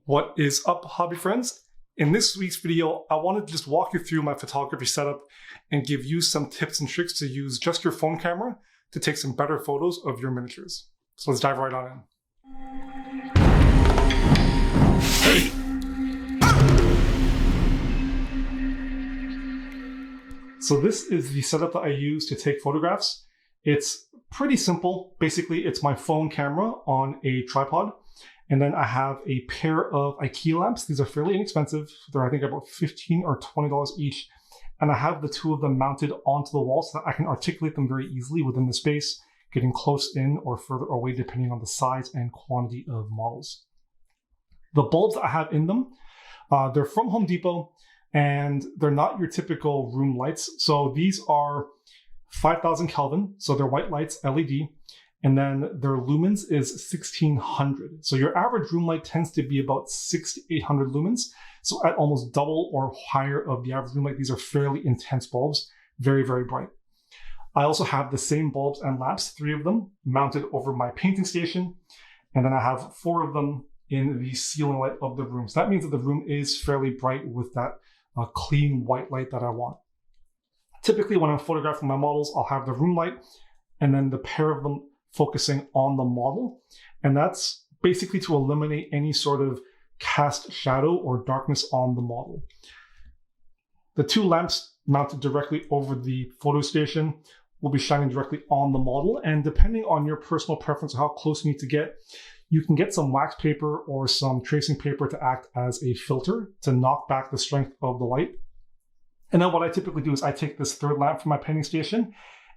What is up, hobby friends? In this week's video, I wanted to just walk you through my photography setup and give you some tips and tricks to use just your phone camera to take some better photos of your miniatures. So let's dive right on in. So this is the setup that I use to take photographs. It's pretty simple. Basically, it's my phone camera on a tripod. And then I have a pair of IKEA lamps. These are fairly inexpensive. They're, I think, about $15 or $20 each. And I have the two of them mounted onto the wall so that I can articulate them very easily within the space, getting close in or further away depending on the size and quantity of models. The bulbs that I have in them, they're from Home Depot, and they're not your typical room lights. So these are 5,000 Kelvin, so they're white lights, LED. And then their lumens is 1600. So your average room light tends to be about 600 to 800 lumens. So at almost double or higher of the average room light, these are fairly intense bulbs, very, very bright. I also have the same bulbs and lamps, 3 of them, mounted over my painting station. And then I have 4 of them in the ceiling light of the room. So that means that the room is fairly bright with that clean white light that I want. Typically when I'm photographing my models, I'll have the room light and then the pair of them focusing on the model. And that's basically to eliminate any sort of cast shadow or darkness on the model. The 2 lamps mounted directly over the photo station will be shining directly on the model. And depending on your personal preference of how close you need to get, you can get some wax paper or some tracing paper to act as a filter to knock back the strength of the light. And then what I typically do is I take this 3rd lamp from my painting station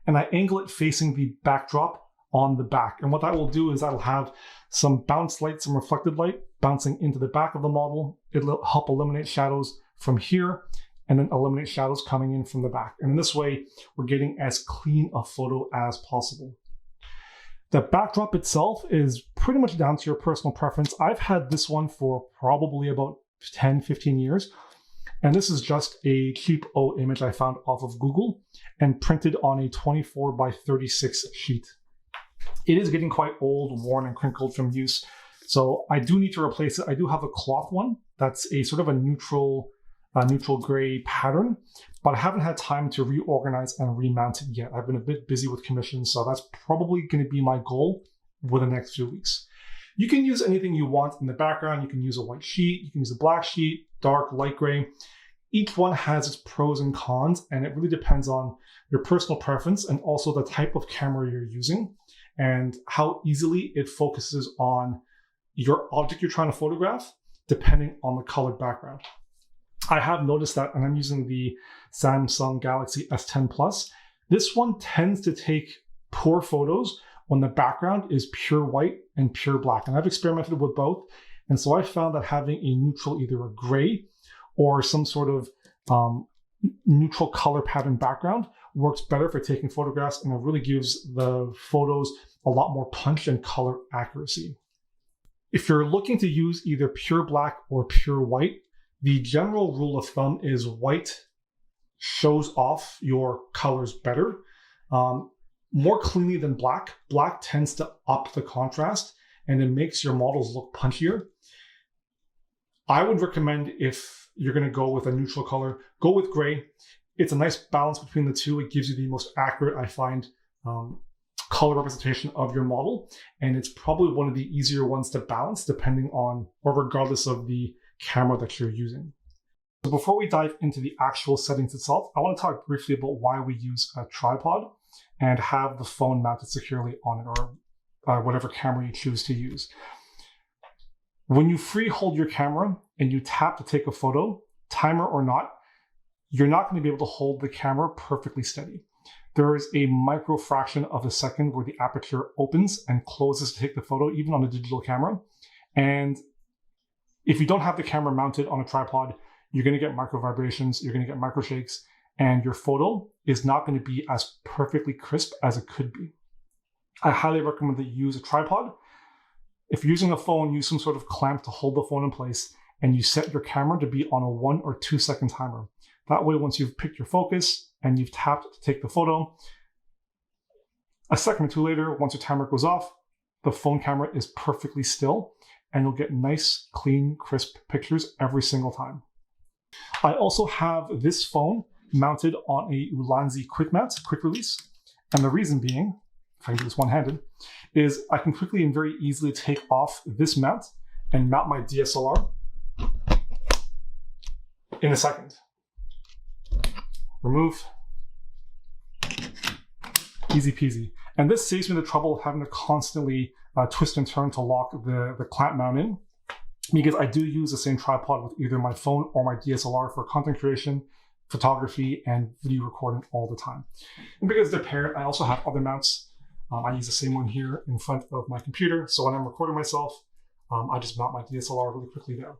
and I angle it facing the backdrop on the back. And what that will do is that'll have some bounce light, some reflected light bouncing into the back of the model. It'll help eliminate shadows from here and then eliminate shadows coming in from the back. And in this way, we're getting as clean a photo as possible. The backdrop itself is pretty much down to your personal preference. I've had this one for probably about 10, 15 years. And this is just a cheap O image I found off of Google and printed on a 24 by 36 sheet. It is getting quite old, worn, and crinkled from use. So I do need to replace it. I do have a cloth one that's a sort of a neutral gray pattern, but I haven't had time to reorganize and remount it yet. I've been a bit busy with commissions, so that's probably going to be my goal within the next few weeks. You can use anything you want in the background. You can use a white sheet, you can use a black sheet, dark, light gray. Each one has its pros and cons, and it really depends on your personal preference and also the type of camera you're using and how easily it focuses on your object you're trying to photograph, depending on the colored background. I have noticed that, and I'm using the Samsung Galaxy S10 Plus. This one tends to take poor photos when the background is pure white and pure black. And I've experimented with both. And so I found that having a neutral, either a gray or some sort of neutral color pattern background works better for taking photographs, and it really gives the photos a lot more punch and color accuracy. If you're looking to use either pure black or pure white, the general rule of thumb is white shows off your colors better, more cleanly than black. Black tends to up the contrast and it makes your models look punchier. I would recommend, if you're going to go with a neutral color, go with gray. It's a nice balance between the two. It gives you the most accurate, I find, color representation of your model. And it's probably one of the easier ones to balance depending on, or regardless of the camera that you're using. So before we dive into the actual settings itself, I want to talk briefly about why we use a tripod and have the phone mounted securely on it, or whatever camera you choose to use. When you free hold your camera and you tap to take a photo, timer or not, you're not going to be able to hold the camera perfectly steady. There is a micro fraction of a second where the aperture opens and closes to take the photo, even on a digital camera. And if you don't have the camera mounted on a tripod, you're going to get micro vibrations, you're going to get micro shakes, and your photo is not going to be as perfectly crisp as it could be. I highly recommend that you use a tripod. If you're using a phone, use some sort of clamp to hold the phone in place, and you set your camera to be on a 1 or 2 second timer. That way, once you've picked your focus and you've tapped to take the photo, a second or two later, once your timer goes off, the phone camera is perfectly still and you'll get nice, clean, crisp pictures every single time. I also have this phone mounted on a Ulanzi quick mount, quick release. And the reason being, if I can do this one-handed, is I can quickly and very easily take off this mount and mount my DSLR in a second. Remove. Easy peasy. And this saves me the trouble of having to constantly twist and turn to lock the clamp mount in, because I do use the same tripod with either my phone or my DSLR for content creation, photography, and video recording all the time. And because they're paired, I also have other mounts. I use the same one here in front of my computer. So when I'm recording myself, I just mount my DSLR really quickly there.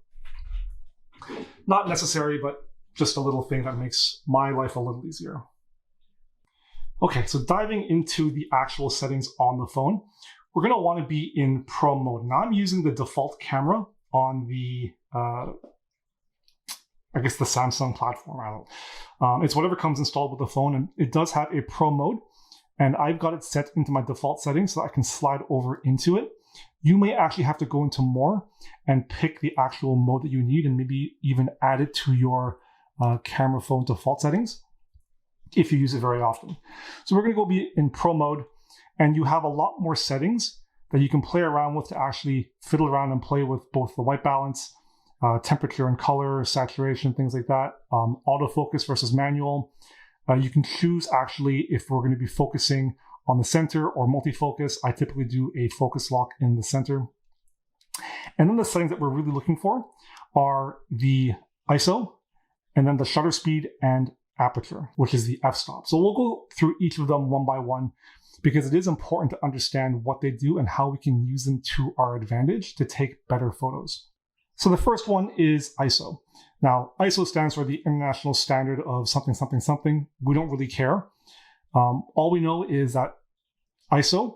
Not necessary, but just a little thing that makes my life a little easier. Okay, so diving into the actual settings on the phone, we're going to want to be in Pro mode. Now I'm using the default camera on the, I guess the Samsung platform. It's whatever comes installed with the phone, and it does have a Pro mode, and I've got it set into my default settings so I can slide over into it. You may actually have to go into more and pick the actual mode that you need, and maybe even add it to your camera phone default settings if you use it very often. So we're going to go be in Pro mode, and you have a lot more settings that you can play around with to actually fiddle around and play with both the white balance, temperature and color, saturation, things like that, autofocus versus manual. You can choose actually if we're going to be focusing on the center or multi-focus. I typically do a focus lock in the center. And then the settings that we're really looking for are the ISO, and then the shutter speed and aperture, which is the f-stop. So we'll go through each of them one by one, because it is important to understand what they do and how we can use them to our advantage to take better photos. So the first one is ISO. Now, ISO stands for the International Standard of something, something, something. We don't really care. All we know is that ISO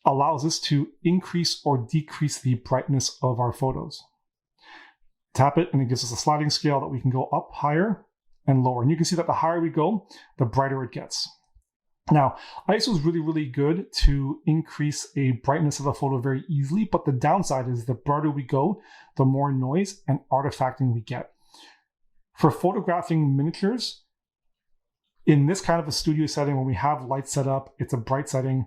allows us to increase or decrease the brightness of our photos. Tap it and it gives us a sliding scale that we can go up higher and lower. And you can see that the higher we go, the brighter it gets. Now, ISO is really, really good to increase a brightness of a photo very easily, but the downside is the brighter we go, the more noise and artifacting we get. For photographing miniatures, in this kind of a studio setting, when we have lights set up, it's a bright setting,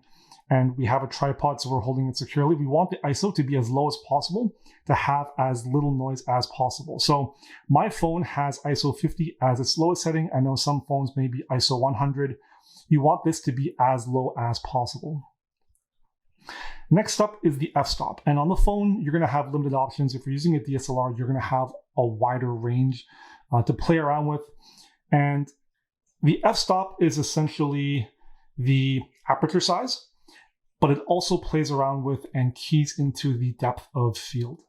and we have a tripod so we're holding it securely, we want the ISO to be as low as possible to have as little noise as possible. So my phone has ISO 50 as its lowest setting. I know some phones may be ISO 100. You want this to be as low as possible. Next up is the f-stop. And on the phone, you're going to have limited options. If you're using a DSLR, you're going to have a wider range to play around with. And the f-stop is essentially the aperture size, but it also plays around with and keys into the depth of field.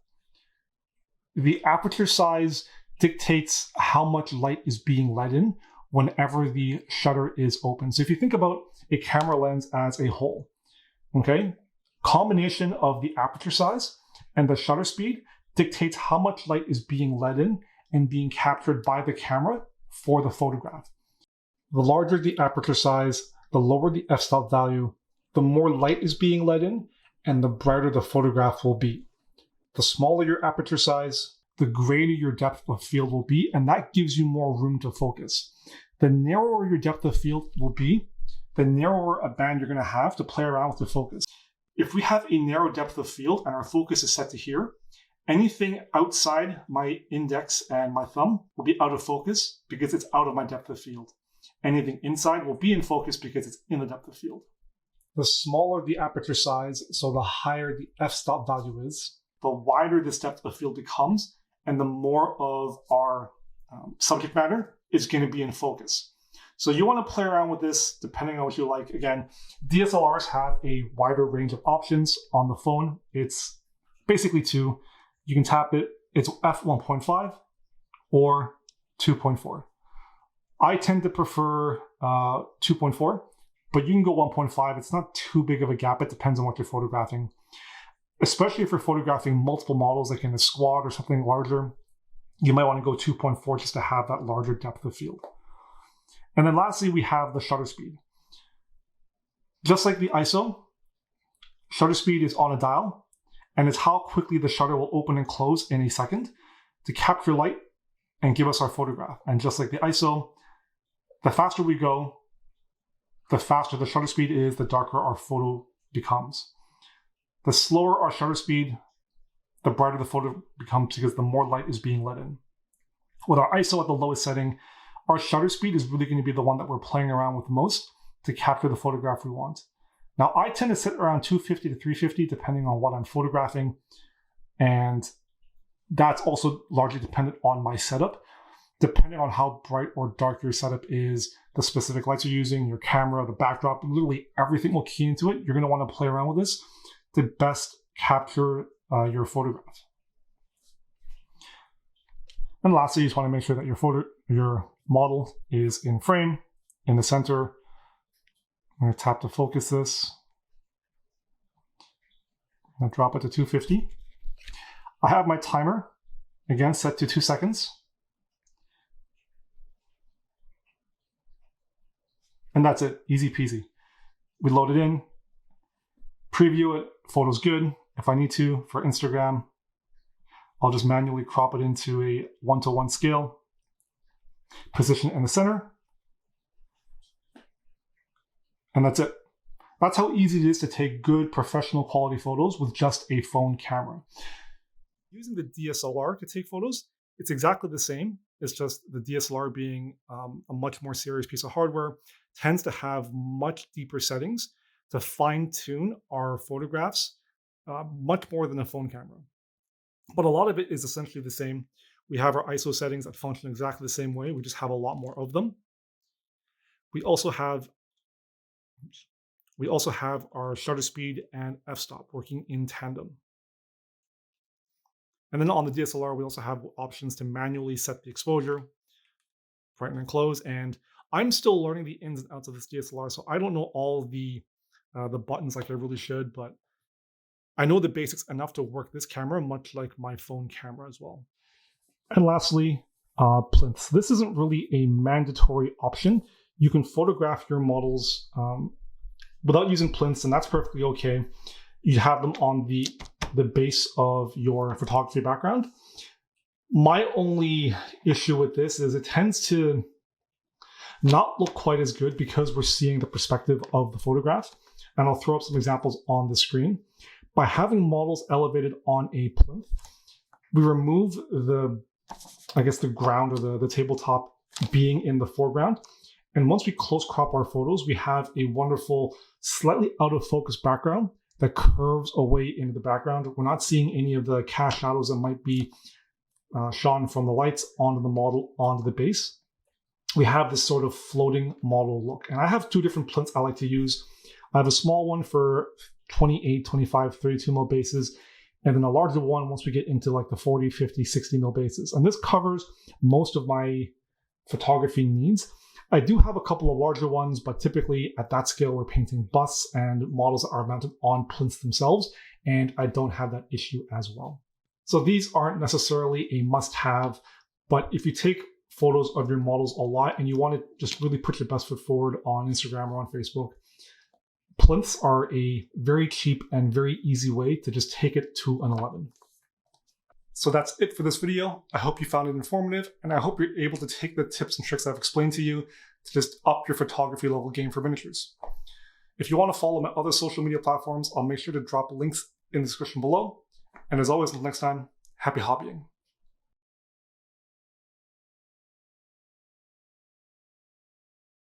The aperture size dictates how much light is being let in whenever the shutter is open. So if you think about a camera lens as a whole, okay, combination of the aperture size and the shutter speed dictates how much light is being let in and being captured by the camera for the photograph. The larger the aperture size, the lower the f-stop value, the more light is being let in, and the brighter the photograph will be. The smaller your aperture size, the greater your depth of field will be, and that gives you more room to focus. The narrower your depth of field will be, the narrower a band you're going to have to play around with the focus. If we have a narrow depth of field and our focus is set to here, anything outside my index and my thumb will be out of focus because it's out of my depth of field. Anything inside will be in focus because it's in the depth of field. The smaller the aperture size, so the higher the f-stop value is, the wider this depth of field becomes, and the more of our subject matter is going to be in focus. So you want to play around with this depending on what you like. Again, DSLRs have a wider range of options on the phone. It's basically two. You can tap it. It's f1.5 or 2.4. I tend to prefer 2.4, but you can go 1.5. It's not too big of a gap. It depends on what you're photographing. Especially if you're photographing multiple models, like in a squad or something larger, you might want to go 2.4 just to have that larger depth of field. And then lastly, we have the shutter speed. Just like the ISO, shutter speed is on a dial, and it's how quickly the shutter will open and close in a second to capture light and give us our photograph. And just like the ISO, the faster we go, the faster the shutter speed is, the darker our photo becomes. The slower our shutter speed, the brighter the photo becomes because the more light is being let in. With our ISO at the lowest setting, our shutter speed is really going to be the one that we're playing around with most to capture the photograph we want. Now, I tend to sit around 250 to 350 depending on what I'm photographing, and that's also largely dependent on my setup. Depending on how bright or dark your setup is, the specific lights you're using, your camera, the backdrop, literally everything will key into it. You're going to want to play around with this to best capture your photograph. And lastly, you just want to make sure that your model is in frame, in the center. I'm going to tap to focus this. I'm going to drop it to 250. I have my timer, again, set to 2 seconds. And that's it, easy peasy. We load it in, preview it, photo's good. If I need to, for Instagram, I'll just manually crop it into a 1:1 scale, position it in the center, and that's it. That's how easy it is to take good professional quality photos with just a phone camera. Using the DSLR to take photos, it's exactly the same. It's just the DSLR being a much more serious piece of hardware tends to have much deeper settings to fine-tune our photographs much more than a phone camera. But a lot of it is essentially the same. We have our ISO settings that function exactly the same way. We just have a lot more of them. We also have our shutter speed and f-stop working in tandem. And then on the DSLR, we also have options to manually set the exposure, brighten and close. And I'm still learning the ins and outs of this DSLR, so I don't know all the buttons like I really should, but I know the basics enough to work this camera, much like my phone camera as well. And lastly, plinths. This isn't really a mandatory option. You can photograph your models without using plinths, and that's perfectly okay. You have them on the base of your photography background. My only issue with this is it tends to not look quite as good because we're seeing the perspective of the photograph. And I'll throw up some examples on the screen. By having models elevated on a plinth, we remove the ground or the tabletop being in the foreground. And once we close crop our photos, we have a wonderful, slightly out of focus background that curves away into the background. We're not seeing any of the cast shadows that might be shone from the lights onto the model, onto the base. We have this sort of floating model look. And I have two different plinths I like to use. I have a small one for 28, 25, 32 mil bases, and then a larger one once we get into like the 40, 50, 60 mil bases. And this covers most of my photography needs. I do have a couple of larger ones, but typically at that scale, we're painting busts and models that are mounted on plinths themselves, and I don't have that issue as well. So these aren't necessarily a must-have, but if you take photos of your models a lot and you want to just really put your best foot forward on Instagram or on Facebook, plinths are a very cheap and very easy way to just take it to an 11. So that's it for this video. I hope you found it informative, and I hope you're able to take the tips and tricks I've explained to you to just up your photography level game for miniatures. If you want to follow my other social media platforms, I'll make sure to drop links in the description below. And as always, until next time, happy hobbying.